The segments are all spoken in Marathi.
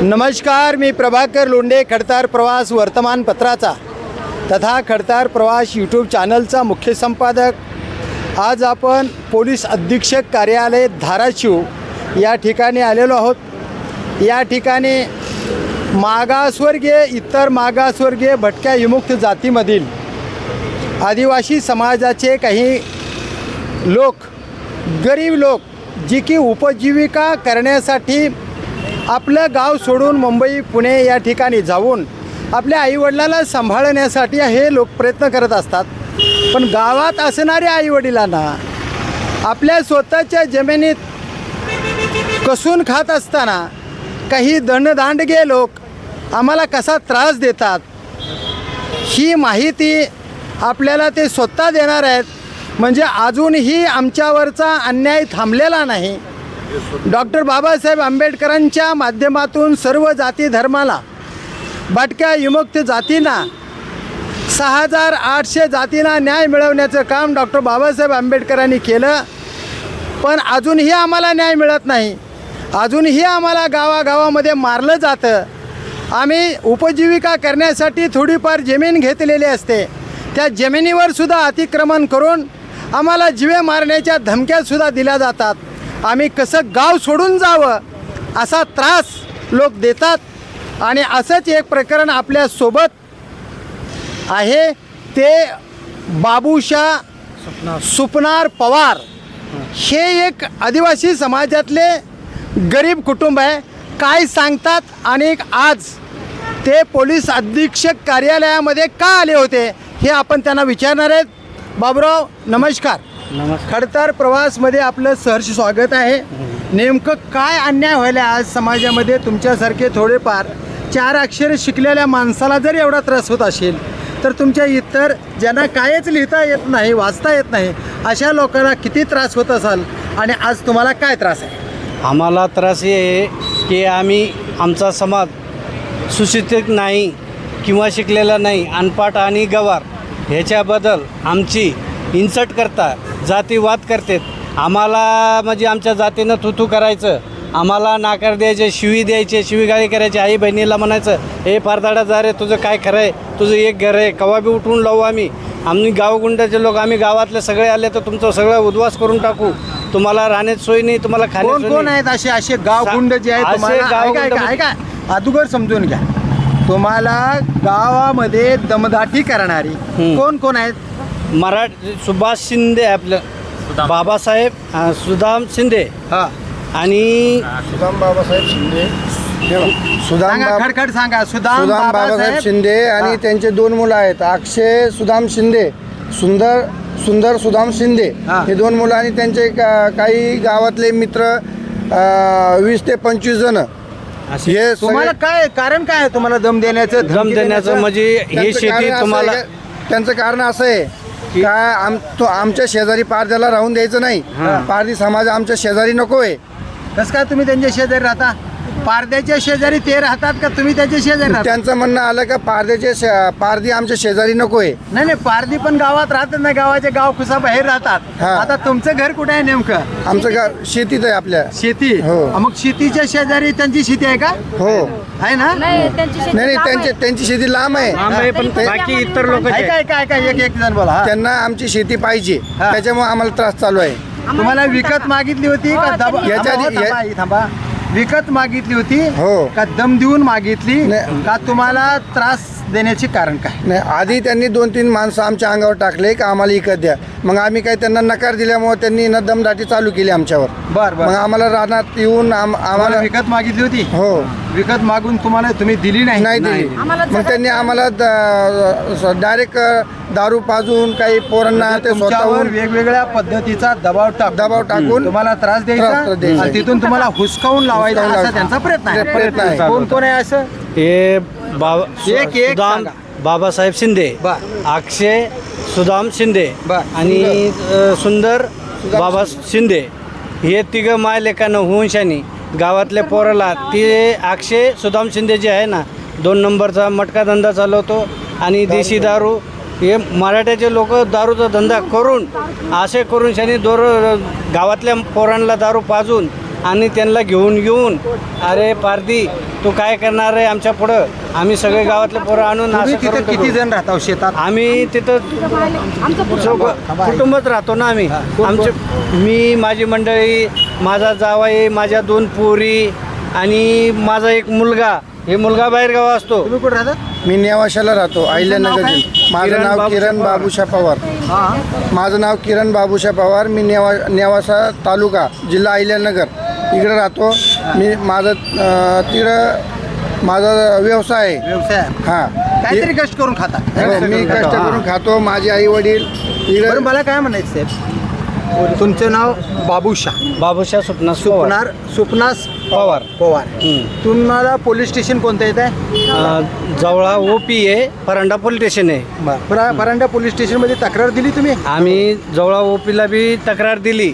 नमस्कार, मी प्रभाकर लोंढे, खडतार प्रवास वर्तमानपत्राचा तथा खडतार प्रवास यूट्यूब चॅनलचा मुख्य संपादक। आज आपण पोलीस अधीक्षक कार्यालय धाराशिव या ठिकाणी आलेलो आहोत। या ठिकाणी मागासवर्गीय, इतर मागासवर्गीय, भटक्या विमुक्त जातीमधील आदिवासी समाजाचे काही लोक, गरीब लोक, जी की उपजीविका करण्यासाठी आपलं गाव सोडून मुंबई, पुणे या ठिकाणी जाऊन आपल्या आईवडिलाला सांभाळण्यासाठी हे लोक प्रयत्न करत असतात। पण गावात असणाऱ्या आईवडिलांना आपल्या स्वतःच्या जमिनीत कसून खात असताना काही दंडदांडगे लोक आम्हाला कसा त्रास देतात, ही माहिती आपल्याला ते स्वतः देणार आहेत। म्हणजे अजूनही आमच्यावरचा अन्याय थांबलेला नाही। डॉक्टर बाबासाहेब आंबेडकरांच्या माध्यमातून सर्व जाती धर्माला, भटक्या विमुक्त जातींना, 6800 जातींना न्याय मिळवण्याचं काम डॉक्टर बाबासाहेब आंबेडकरांनी केलं। पण अजूनही आम्हाला न्याय मिळत नाही। अजूनही आम्हाला गावागावामध्ये मारलं जातं। आम्ही उपजीविका करण्यासाठी थोडीफार जमीन घेतलेली असते, त्या जमिनीवर सुद्धा अतिक्रमण करून आम्हाला जीवे मारण्याच्या धमक्यासुद्धा दिल्या जातात। आम्ही कसं गाव सोडून जावं असा त्रास लोक देतात। आणि असंच एक प्रकरण आपल्यासोबत आहे, ते बाबूशा सुपनार पवार हे एक आदिवासी समाजातले गरीब कुटुंब आहे। काय सांगतात आणि आज ते पोलीस अधीक्षक कार्यालयामध्ये का आले होते हे आपण त्यांना विचारणार आहेत। बाबूराव, नमस्कार। खडतार प्रवासमध्ये आपलं सहर्ष स्वागत आहे। नेमकं काय अन्याय व्हायला आज समाजामध्ये? तुमच्यासारखे थोडेफार 4 अक्षर शिकलेल्या माणसाला जर एवढा त्रास होत असेल, तर तुमच्या इतर ज्यांना कायच लिहिता येत नाही, वाचता येत नाही, अशा लोकांना किती त्रास होत असाल? आणि आज तुम्हाला काय त्रास आहे? आम्हाला त्रास हे आहे की आमचा समाज सुशिक्षित नाही किंवा शिकलेला नाही, अनपाट आणि गवार ह्याच्याबद्दल आमची इन्सल्ट करता, जातीवाद करतात। आम्हाला म्हणजे आमच्या जातीनं थुथू करायचं, आम्हाला नाकार द्यायचे, शिवी द्यायचे, शिवीगाळी करायची, आई बहिणीला म्हणायचं हे पारदाडा जा रे, तुझं काय खरं आहे, तुझं एक घर आहे, कवा बी उठून लावू आम्ही गावगुंडाचे लोक, आम्ही गावातले सगळे आले तर तुमचं सगळं उद्ध्वस्त करून टाकू, तुम्हाला राहण्याची सोय नाही, तुम्हाला खाण्याची कोण आहेत असे गावगुंड जे आहेत तुम्हाला? ऐका, अगोदर समजून घ्या, तुम्हाला गावामध्ये दमदाटी करणारी कोण कोण आहेत? सुभाष शिंदे, आपलं बाबासाहेब सुदाम शिंदे, हां, आणि सुदाम बाबासाहेब शिंदे, खडखड सांगा। सुदाम बाबासाहेब शिंदे आणि त्यांचे 2 मुलं आहेत, अक्षय सुदाम शिंदे, सुंदर सुदाम शिंदे, हे 2 मुलं आणि त्यांचे काही गावातले मित्र 20 ते 25 जण। हे तुम्हाला काय कारण काय आहे तुम्हाला दम देण्याचं? म्हणजे हे शेती तुम्हाला, त्यांचं कारण असं आहे का आमच्या शेजारी पारद्याला राहून द्यायचं नाही, पारधी समाज आमच्या शेजारी नको आहे। कसं काय तुम्ही त्यांच्या शेजारी राहता? पारद्याच्या शेजारी ते राहतात का तुम्ही त्याच्या शेजारी राहता? त्यांचं म्हणणं आलं का पारधी आमच्या शेजारी नको आहे। नाही, पारधी पण गावात राहतात ना, गावाचे गाव खुसा बाहेर राहतात। आता तुमचं घर कुठे आहे नेमकं? आमचं गाव शेतीत आहे, आपल्या शेती। हो। मग शेतीच्या शेजारी त्यांची शेती आहे का? हो, आहे ना? नाही, त्यांची शेती लांब आहे, पण बाकी इतर लोक ऐका, एक जण बोला। त्यांना आमची शेती पाहिजे, त्याच्यामुळे आम्हाला त्रास चालू आहे। तुम्हाला विकत मागितली होती का? थांबा, विकत मागितली होती हो का दम देऊन मागितली का? तुम्हाला त्रास देण्याचे कारण काय? नाही, आधी त्यांनी 2-3 माणसं आमच्या अंगावर टाकले का आम्हाला विकत द्या, मग आम्ही काही त्यांना नकार दिल्यामुळे त्यांनी दमदाटी चालू केली आमच्यावर। बरं, मग आम्हाला रानात येऊन आम्हाला विकत मागितली होती। हो, विकत मागून तुम्ही दिली नाही दिली। मग त्यांनी आम्हाला डायरेक्ट दारू पाजून काही पोरांना ते स्वतःहून वेगवेगळ्या पद्धतीचा दबाव टाकून तुम्हाला त्रास द्यायचा आणि तिथून तुम्हाला हुसकावून लावायचा असा त्यांचा प्रयत्न आहे। कोण कोण आहे असं? हे एक सुदाम बाबासाहेब शिंदे, अक्षय सुदाम शिंदे आणि सुंदर बाबा शिंदे, हे 3 माय लेकानं होऊन शानी गावातल्या पोराला, ते अक्षय सुदाम शिंदे जे आहे ना, 2 नंबरचा मटका धंदा चालवतो आणि देशी दारू, हे मराठ्याचे लोक दारूचा धंदा करून असे करून शानी गावातल्या पोरांना दारू पाजून आणि त्यांना घेऊन येऊन अरे पारदी तू काय करणार आहे आमच्या पुढं, आम्ही सगळे गावातले पोरं आणून तुम्ही असं तिथे करून किती टाकू. जण राहता शेतात? आम्ही तिथं कुटुंबच राहतो ना आम्ही. आमचे मी, माझी मंडळी, माझा जावाई, माझ्या 2 पोरी आणि माझा एक मुलगा. हे मुलगा बाहेर गावा असतो. तुम्ही कुठे राहता? मी नेवाशाला राहतो, अहिल्यानगर. माझं किरण नाव बाबूशा किरण पवार. बाबूशा पवार. हां. माझं नाव किरण बाबूशा पवार. मी नेवासा तालुका, जिल्हा अहिल्यानगर इकडे राहतो. मी माझं तिकडं माझा व्यवसाय आहे. व्यवसाय हां, काहीतरी कष्ट करून खाता. मी कष्ट करून खातो. माझे आई वडील इकडे. बरं, मला काय म्हणायचं साहेब, तुमचं नाव बाबूशा बाबूशा सुपनास पवार. सुपनास पवार. पवार. हं. तुम्हाला पोलीस स्टेशन कोणतं येत आहे? जवळा ओपी आहे, परांडा पोलीस स्टेशन आहे. परांडा पोलीस स्टेशनमध्ये तक्रार दिली तुम्ही? आम्ही जवळा ओपीला बी तक्रार दिली,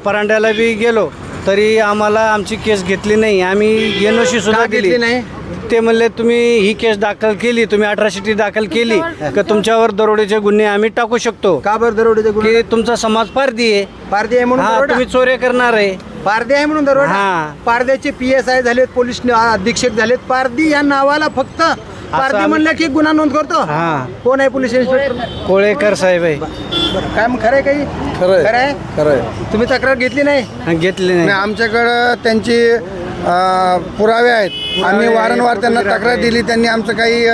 परांड्याला बी गेलो तरी आम्हाला आमची केस घेतली नाही. आम्ही एनओसी सुद्धा का घेतली दिली नाही? ते म्हणले तुम्ही ही केस दाखल केली, तुम्ही अट्रॉसिटी दाखल केली का तुमच्यावर दरोडेचे गुन्हे आम्ही टाकू शकतो, का बरं दरोडे की तुमचा समाज पारदी आहे. पारदे आहे म्हणून हा, दरोडा? तुम्ही चोऱ्या करणार आहे. पारदे आहे म्हणून दरोडा? हां. पारद्याचे PSI झालेत, पोलीस अधीक्षक झालेत. पारदी या नावाला फक्त पारदी आम्ही- म्हणलं की गुन्हा नोंद करतो. हां. कोण आहे पोलीस इन्स्पेक्टर? कोळेकर साहेब आहे. बरं, काय मग खरं आहे काही? खरंय. खरं आहे? खरंय. तुम्ही तक्रार घेतली नाही? घेतले आणि नाही. आमच्याकडं त्यांची पुरावे आहेत. आम्ही वारंवार त्यांना तक्रार दिली, त्यांनी आमचं काही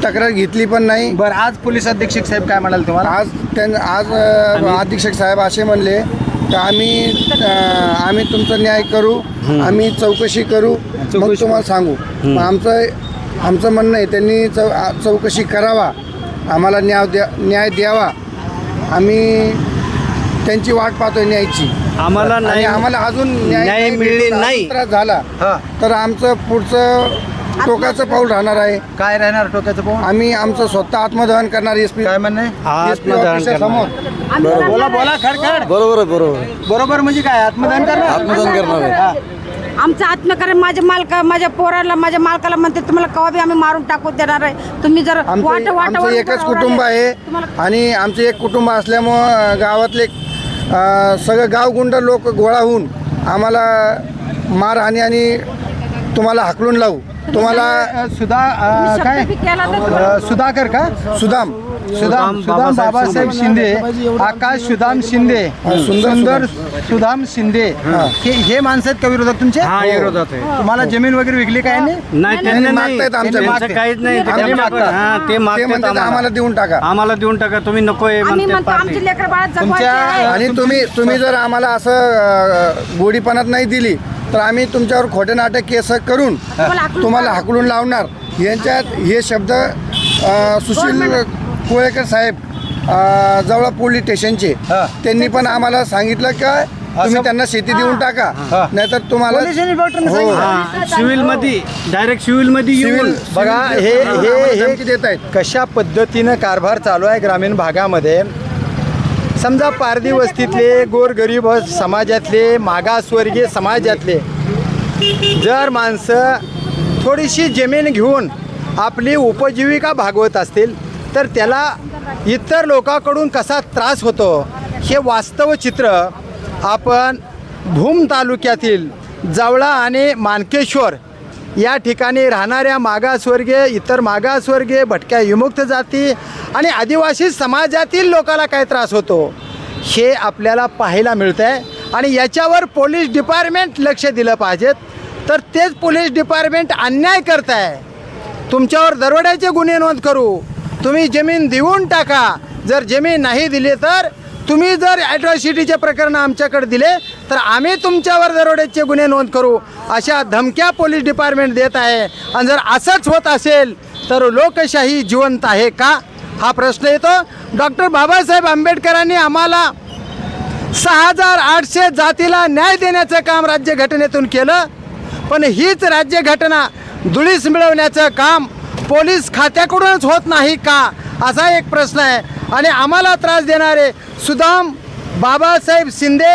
तक्रार घेतली पण नाही. बरं, आज पोलीस अधीक्षक साहेब काय म्हणाल तुम्हाला? आज अधीक्षक साहेब असे म्हणले की आम्ही तुमचा न्याय करू, आम्ही चौकशी करू, मग तुम्हाला सांगू. मग आमचं म्हणणं आहे त्यांनी चौकशी करावा, आम्हाला न्याय द्यावा. आम्ही त्यांची वाट पाहतोय न्यायची. आम्हाला आणि नाही, आम्हाला अजून न्याय मिळले भेटला, नाही. अजून त्रास झाला हां. तर आमचं पुढचं टोकाचं पाऊल राहणार आहे. काय राहणार टोकाचं पाहून? आम्ही आमचं स्वतः आत्मदहन करणार. SP काय म्हणणं आहे? आत्मदहन करणार. समोर बोला खडखड. बरोबर आहे, बरोबर. बरोबर म्हणजे काय? आत्मदान करणार? आत्मदहन करणार आहे. हां. आमचं आत्मकरण माझ्या पोराला, माझ्या मालकाला म्हणते तुम्हाला कवा बी आम्ही मारून टाकू देणार आहे. तुम्ही जर आमचं एकच कुटुंब आहे आणि आमचं एक कुटुंब असल्यामुळं गावातले सगळं गावगुंड लोक गोळा होऊन आम्हाला मारहाणी आणि तुम्हाला हाकलून लावू. तुम्हाला सुधाकर का? सुदाम सुदाम बाबासाहेब शिंदे, आकाश सुदाम शिंदे, सुंदर सुदाम शिंदे, हे माणसं आहेत का विरोधक तुमचे? हा, विरोधात आहे. तुम्हाला जमीन वगैरे विकली काय नाही? नाही, त्यांनी नाही. मागतायत आमच्या त्यांचं मागतायत. काहीच नाही. आमच्या त्यांच्याकडे- मागतात. हां, ते ते मागतात म्हणतात आम्हाला देऊन टाका. आम्हाला देऊन टाका, तुम्ही नको आहे आम्ही म्हणते म्हणतो पारधी. आमची लेकर बाळा जगवायची तुमच्या- आहे. आणि तुम्ही जर आम्हाला असं गोडीपणात नाही दिली तर आम्ही तुमच्यावर खोटे नाटक केस करून तुम्हाला हाकलून लावणार. यांच्यात हे शब्द सुशील कोळेकर साहेब जवळ पोलीस स्टेशनचे, हा. त्यांनी पण आम्हाला सांगितलं का तुम्ही त्यांना शेती देऊन टाका, नाहीतर तुम्हाला पोलीस इन्स्पेक्टरने हो. सांगितलं. हां, सिव्हिल मध्ये डायरेक्ट सिव्हिल मध्ये येऊन बघा, हे धमकी देत आहेत. कशा पद्धतीनं कारभार चालू आहे ग्रामीण भागामध्ये. समजा पारधी वस्तीतले गोरगरीब समाजातले, मागासवर्गीय समाजातले जर माणसं थोडीशी जमीन घेऊन आपली उपजीविका भागवत असतील तर त्याला इतर लोकांकडून कसा त्रास होतो हे वास्तव चित्र आपण भूम तालुक्यातील जवळा आणि मानकेश्वर या ठिकाणी राहणाऱ्या मागासवर्गीय, इतर मागासवर्गीय, भटक्या विमुक्त जाती आणि आदिवासी समाजातील लोकांना काय त्रास होतो हे आपल्याला पाहायला मिळतं आहे. आणि याच्यावर पोलीस डिपार्टमेंट लक्ष दिलं पाहिजेत. तर तेच पोलीस डिपार्टमेंट अन्याय करत आहे. तुमच्यावर दरोड्याचे गुन्हे नोंद करू, तुम्ही जमीन देऊन टाका. जर जमीन नाही दिली तर तुम्ही जर ॲट्रॉसिटीचे प्रकरण आमच्याकडे दिले तर आम्ही तुमच्यावर दरोड्याचे गुन्हे नोंद करू, अशा धमक्या पोलीस डिपार्टमेंट देत आहे. आणि जर असंच होत असेल तर लोकशाही जिवंत आहे का हा प्रश्न येतो. डॉक्टर बाबासाहेब आंबेडकरांनी आम्हाला 6800 जातीला न्याय देण्याचं काम राज्यघटनेतून केलं, पण हीच राज्यघटना धुळीस मिळवण्याचं काम पोलीस खात्याकडूनच होत नाही का असा एक प्रश्न आहे. आणि आम्हाला त्रास देणारे सुदाम बाबासाहेब शिंदे,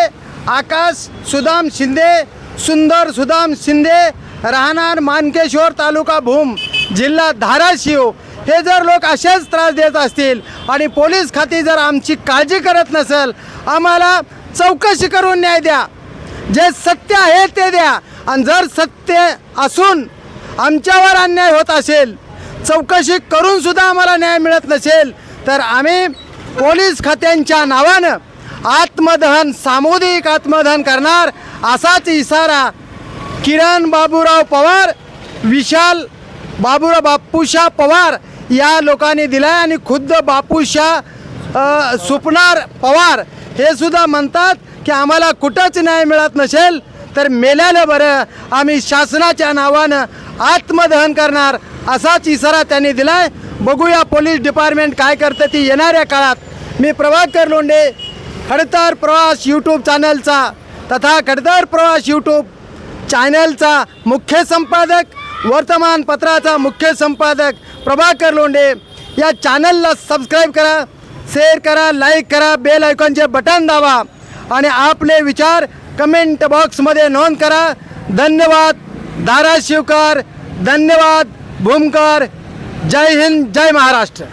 आकाश सुदाम शिंदे, सुंदर सुदाम शिंदे, राहणार मानकेश्वर, तालुका भूम, जिल्हा धाराशिव, हे जर लोक असेच त्रास देत असतील आणि पोलीस खाती जर आमची काळजी करत नसेल, आम्हाला चौकशी करून न्याय द्या. जे सत्य आहे ते द्या. आणि जर सत्य असून आमच्यावर अन्याय होत असेल, चौकशी करून सुद्धा आम्हाला न्याय मिळत नसेल, तर आम्ही पोलीस खात्यांच्या नावानं आत्मदहन, सामुदायिक आत्मदहन करणार असाच इशारा किरण बाबूराव पवार, विशाल बापूशा पवार या लोकांनी दिला आहे. आणि खुद्द बापूशा सुपनार पवार हे सुद्धा म्हणतात की आम्हाला कुठंच न्याय मिळत नसेल तर मेल्यानं बरं, आम्ही शासनाच्या नावानं आत्मदहन करणार असाच इशारा त्यांनी दिला आहे. बघूया पोलीस डिपार्टमेंट काय करतं ती येणाऱ्या काळात. मी प्रभाकर लोंढे, खडतर प्रवास यूट्यूब चॅनलचा तथा खडतर प्रवास यूट्यूब चॅनलचा मुख्य संपादक, वर्तमानपत्राचा मुख्य संपादक प्रभाकर लोंढे. या चॅनलला सबस्क्राईब करा, शेअर करा, लाईक करा, बेल आयकॉनचे बटन दाबा आणि आपले विचार कमेंट बॉक्समध्ये नोंद करा. धन्यवाद धाराशिवकर, धन्यवाद भूमकर. जय हिंद, जय महाराष्ट्र.